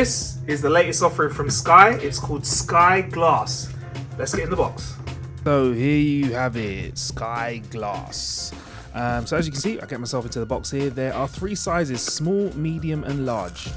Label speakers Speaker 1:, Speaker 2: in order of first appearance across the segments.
Speaker 1: This is the latest offering from Sky. It's called Sky Glass. Let's get in the box.
Speaker 2: So here you have it, Sky Glass. So as you can see, I get myself into the box here. There are 3 sizes, small, medium and large.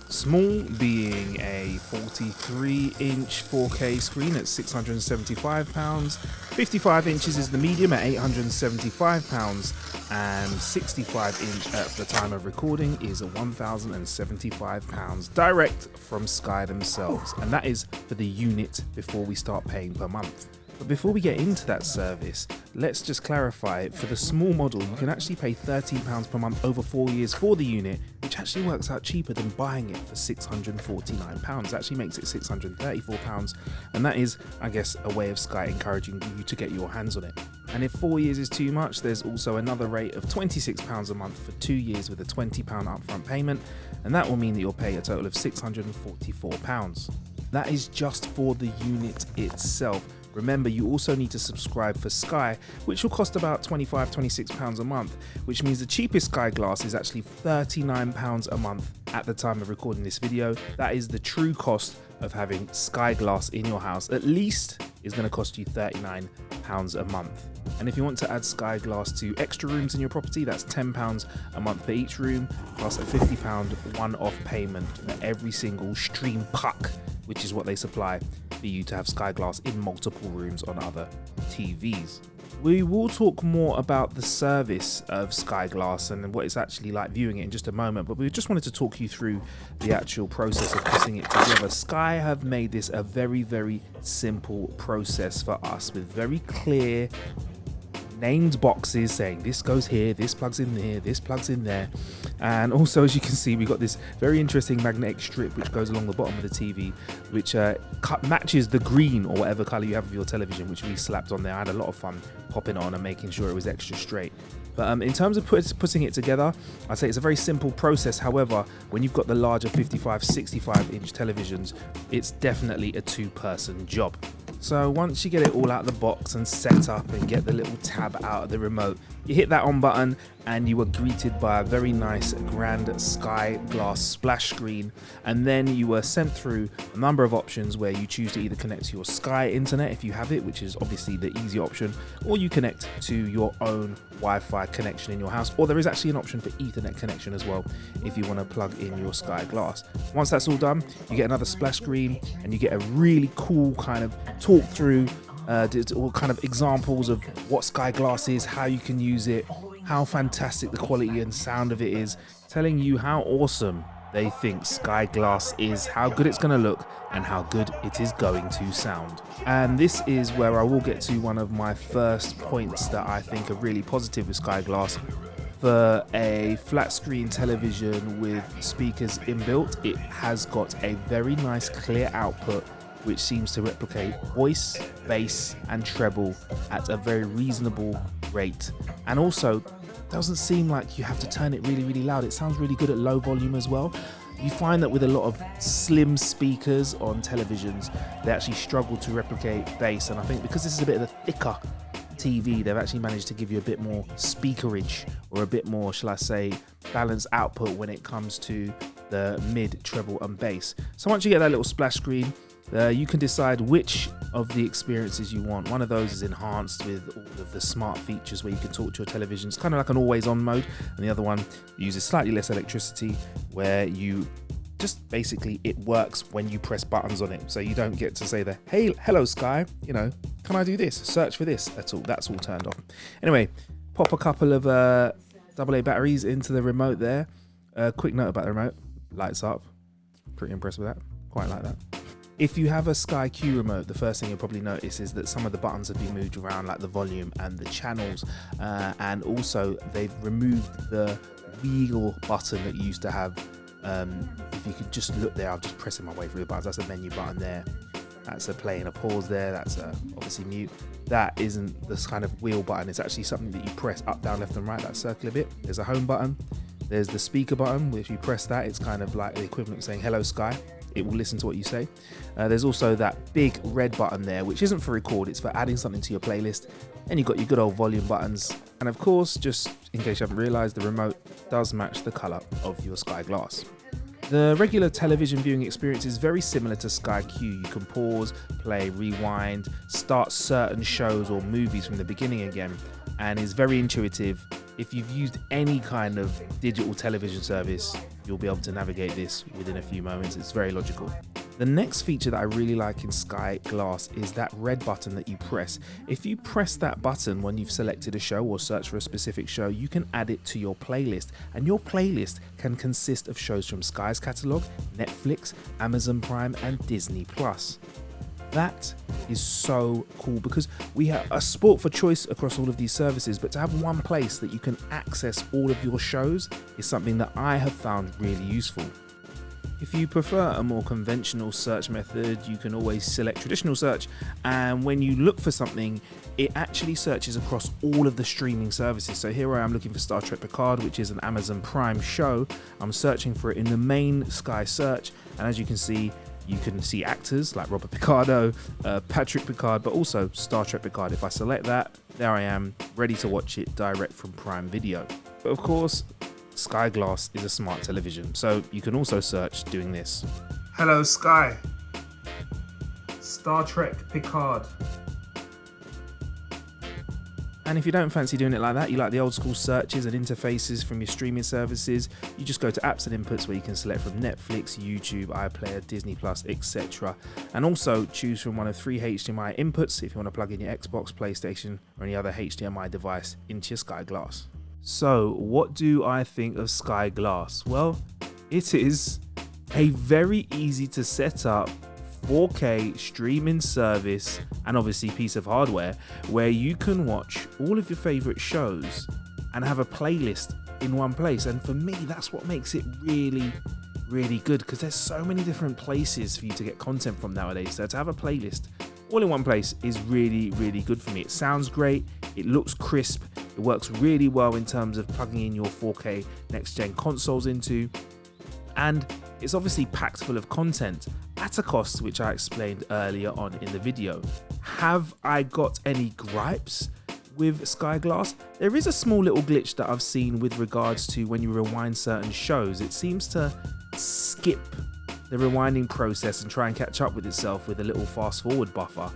Speaker 2: Small being a 43-inch 4K screen at £675. 55 inches is the medium at £875. And 65-inch at the time of recording is £1,075 direct from Sky themselves. And that is for the unit before we start paying per month. But before we get into that service, let's just clarify, for the small model, you can actually pay £13 per month over 4 years for the unit, which actually works out cheaper than buying it for £649. It actually makes it £634, and that is, I guess, a way of Sky encouraging you to get your hands on it. And if 4 years is too much, there's also another rate of £26 a month for 2 years with a £20 upfront payment, and that will mean that you'll pay a total of £644. That is just for the unit itself. Remember, you also need to subscribe for Sky, which will cost about £26 a month, which means the cheapest Sky Glass is actually £39 a month at the time of recording this video. That is the true cost of having Sky Glass in your house. At least is going to cost you £39 a month. And if you want to add Sky Glass to extra rooms in your property, that's £10 a month for each room, plus a £50 one-off payment for every single stream puck, which is what they supply for you to have Sky Glass in multiple rooms on other TVs. We will talk more about the service of Sky Glass and what it's actually like viewing it in just a moment, but we just wanted to talk you through the actual process of putting it together. Sky have made this a very, very simple process for us with very clear named boxes saying this goes here, this plugs in here, this plugs in there. And also, as you can see, we've got this very interesting magnetic strip which goes along the bottom of the TV, which matches the green or whatever color you have of your television, which we slapped on there. I had a lot of fun popping it on and making sure it was extra straight. But in terms of putting it together, I'd say it's a very simple process. However, when you've got the larger 55, 65-inch televisions, it's definitely a 2-person job. So once you get it all out of the box and set up and get the little tab out of the remote, you hit that on button and you are greeted by a very nice grand Sky Glass splash screen, and then you were sent through a number of options where you choose to either connect to your Sky internet if you have it, which is obviously the easy option, or you connect to your own Wi-Fi connection in your house, or there is actually an option for Ethernet connection as well if you want to plug in your Sky Glass. Once that's all done, you get another splash screen and you get a really cool kind of talk through all kind of examples of what Sky Glass is, how you can use it, how fantastic the quality and sound of it is, telling you how awesome they think Sky Glass is, how good it's going to look, and how good it is going to sound. And this is where I will get to one of my first points that I think are really positive with Sky Glass. For a flat screen television with speakers inbuilt, it has got a very nice clear output which seems to replicate voice, bass and treble at a very reasonable rate, and also doesn't seem like you have to turn it really, really loud. It sounds really good at low volume as well. You find that with a lot of slim speakers on televisions, they actually struggle to replicate bass, and I think because this is a bit of a thicker TV, they've actually managed to give you a bit more speakerage, or a bit more, shall I say, balanced output when it comes to the mid, treble and bass. So once you get that little splash screen, you can decide which of the experiences you want. One of those is enhanced with all of the smart features where you can talk to your television. It's kind of like an always on mode. And the other one uses slightly less electricity, where you just basically, it works when you press buttons on it. So you don't get to say hey, hello Sky, can I do this? Search for this. That's all turned off. Anyway, pop a couple of AA batteries into the remote there. Quick note about the remote. Lights up. Pretty impressed with that. Quite like that. If you have a Sky Q remote, the first thing you'll probably notice is that some of the buttons have been moved around, like the volume and the channels, and also they've removed the wheel button that you used to have. If you could just look there, I'm just pressing my way through the buttons. That's a menu button there. That's a play and a pause there. That's obviously mute. That isn't this kind of wheel button. It's actually something that you press up, down, left and right, that circular bit. There's a home button. There's the speaker button. If you press that, it's kind of like the equivalent of saying hello Sky. It will listen to what you say. There's also that big red button there, which isn't for record, it's for adding something to your playlist. And you've got your good old volume buttons. And of course, just in case you haven't realized, the remote does match the color of your Sky Glass. The regular television viewing experience is very similar to Sky Q. You can pause, play, rewind, start certain shows or movies from the beginning again, and is very intuitive. If you've used any kind of digital television service, you'll be able to navigate this within a few moments. It's very logical. The next feature that I really like in Sky Glass is that red button that you press. If you press that button when you've selected a show or search for a specific show, you can add it to your playlist, and your playlist can consist of shows from Sky's catalogue, Netflix, Amazon Prime and Disney Plus. That is so cool because we have a sport for choice across all of these services, but to have one place that you can access all of your shows is something that I have found really useful. If you prefer a more conventional search method, you can always select traditional search, and when you look for something, it actually searches across all of the streaming services. So here I am looking for Star Trek Picard, which is an Amazon Prime show. I'm searching for it in the main Sky search, and as you can see actors like Robert Picardo, Patrick Picard, but also Star Trek Picard. If I select that, there I am, ready to watch it direct from Prime Video. But of course, Sky Glass is a smart television, so you can also search doing this.
Speaker 1: Hello Sky. Star Trek Picard.
Speaker 2: And if you don't fancy doing it like that, you like the old school searches and interfaces from your streaming services, you just go to apps and inputs where you can select from Netflix, YouTube, iPlayer, Disney Plus, etc. And also choose from one of 3 HDMI inputs if you want to plug in your Xbox, PlayStation or any other HDMI device into your Sky Glass. So what do I think of Sky Glass? Well, it is a very easy to set up 4K streaming service and obviously piece of hardware where you can watch all of your favorite shows and have a playlist in one place. And for me, that's what makes it really good, because there's so many different places for you to get content from nowadays. So to have a playlist all in one place is really good for me. It sounds great, it looks crisp, it works really well in terms of plugging in your 4K next gen consoles into, and it's obviously packed full of content at a cost which I explained earlier on in the video. Have I got any gripes with Sky Glass? There is a small little glitch that I've seen with regards to when you rewind certain shows. It seems to skip the rewinding process and try and catch up with itself with a little fast forward buffer.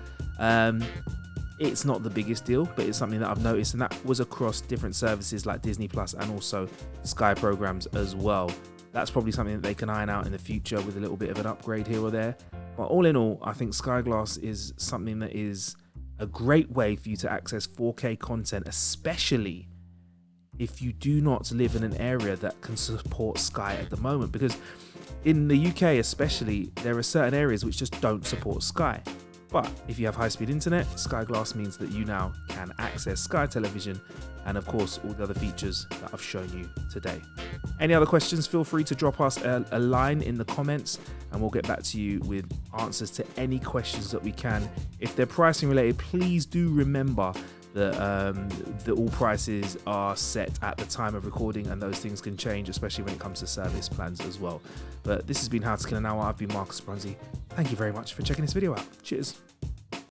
Speaker 2: It's not the biggest deal, but it's something that I've noticed, and that was across different services like Disney Plus and also Sky programs as well. That's probably something that they can iron out in the future with a little bit of an upgrade here or there. But all in all, I think Sky Glass is something that is a great way for you to access 4K content, especially if you do not live in an area that can support Sky at the moment. Because in the UK especially, there are certain areas which just don't support Sky. But if you have high-speed internet, Sky Glass means that you now can access Sky Television and of course all the other features that I've shown you today. Any other questions, feel free to drop us a line in the comments and we'll get back to you with answers to any questions that we can. If they're pricing related, please do remember that all prices are set at the time of recording, and those things can change, especially when it comes to service plans as well. But this has been How to Kill an Hour. I've been Marcus Brunzi. Thank you very much for checking this video out. Cheers.